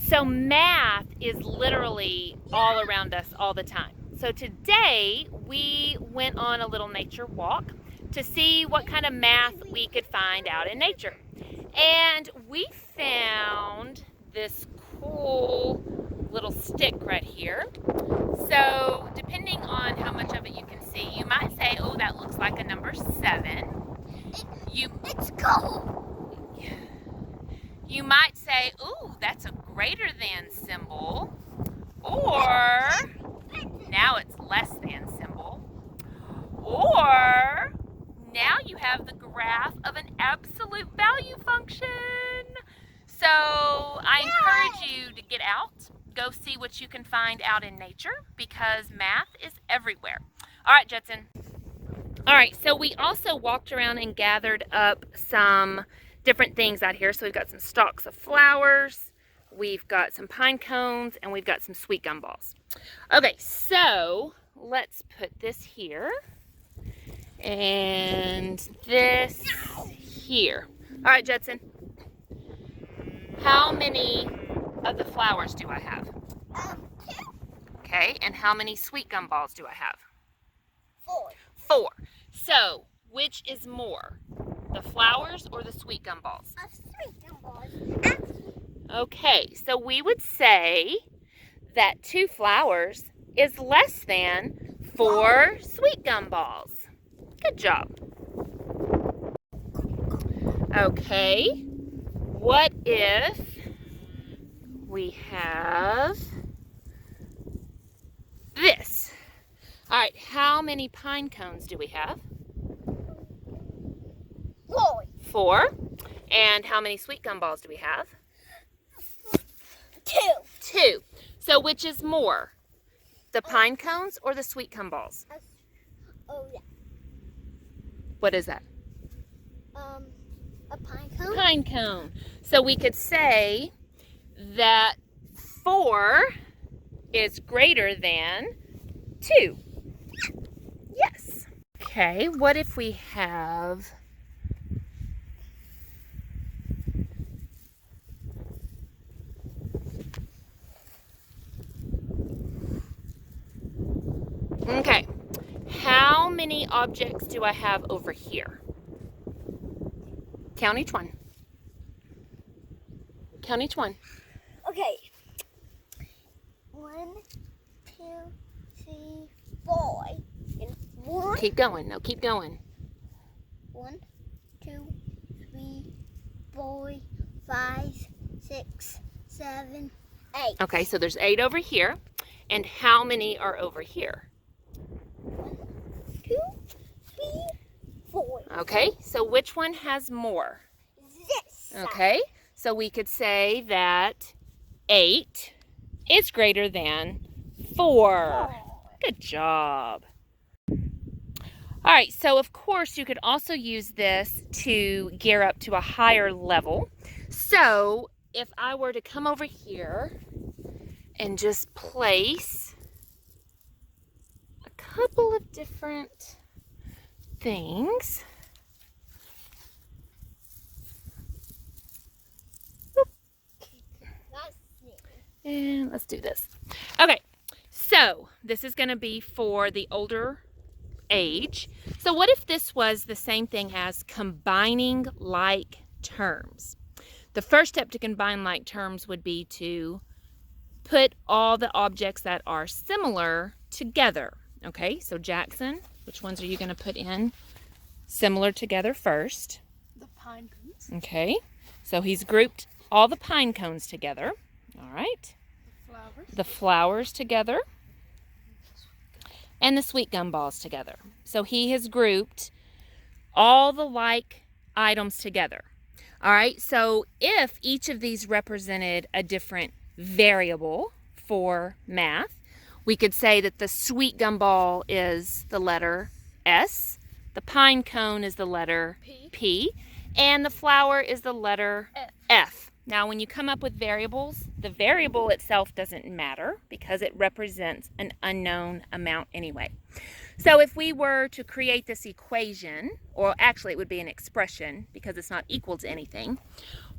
So math is literally all around us all the time. So today we went on a little nature walk to see what kind of math we could find out in nature. And we found this cool little stick right here. So depending on how much of it you can see, you might say, oh, that looks like a number 7. It's gold. You might say, ooh, that's a greater than symbol. Or now it's less than symbol. Or now you have the graph of an absolute value function. So I encourage you to get out, go see what you can find out in nature, because math is everywhere. All right, Judson. All right, so we also walked around and gathered up some different things out here. So we've got some stalks of flowers, we've got some pine cones, and we've got some sweet gum balls. Okay, so let's put this here and this here. All right, Judson, how many of the flowers do I have? 2. Okay, and how many sweet gum balls do I have? 4. 4. So, which is more, the flowers or the sweet gum balls? Sweet gum balls. Okay, so we would say that 2 flowers is less than 4 sweet gum balls. Good job. Okay, what if we have this? All right, how many pine cones do we have? 4. 4. And how many sweet gum balls do we have? 2. 2. So which is more, the pine cones or the sweet gum balls? Oh yeah. What is that? A pine cone. Pine cone. So we could say that 4 is greater than 2. Yes. Okay, what if we have okay, how many objects do I have over here? Count each one. Count each one. Okay. 1, 2, 3, 4. And 1. Keep going. No, keep going. 1, 2, 3, 4, 5, 6, 7, 8. Okay, so there's 8 over here. And how many are over here? 1, 2, 3, 4. Okay, so which one has more? This. Okay, so we could say that 8 is greater than 4. Good job. All right, so of course you could also use this to gear up to a higher level. So if I were to come over here and just place a couple of different things. And let's do this. Okay, so this is going to be for the older age. So what if this was the same thing as combining like terms? The first step to combine like terms would be to put all the objects that are similar together. Okay, so Jackson, which ones are you going to put in similar together first? The pine cones. Okay, so he's grouped all the pine cones together. All right. The flowers together. And the sweet gum balls together. So he has grouped all the like items together. All right, so if each of these represented a different variable for math, we could say that the sweet gum ball is the letter S, the pine cone is the letter P, and the flower is the letter F. Now, when you come up with variables, the variable itself doesn't matter because it represents an unknown amount anyway. So if we were to create this equation, or actually it would be an expression because it's not equal to anything,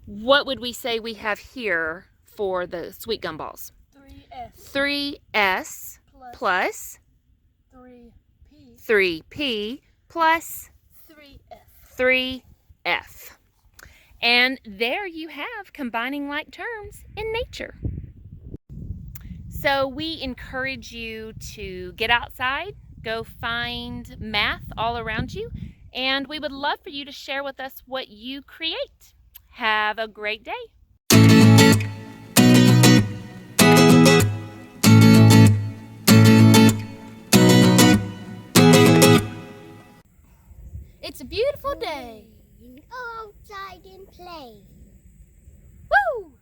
what would we say we have here for the sweet gumballs? 3S 3S plus 3P 3P plus 3F. 3F. And there you have combining like terms in nature. So we encourage you to get outside, go find math all around you, and we would love for you to share with us what you create. Have a great day. It's a beautiful day. Go outside and play. Woo!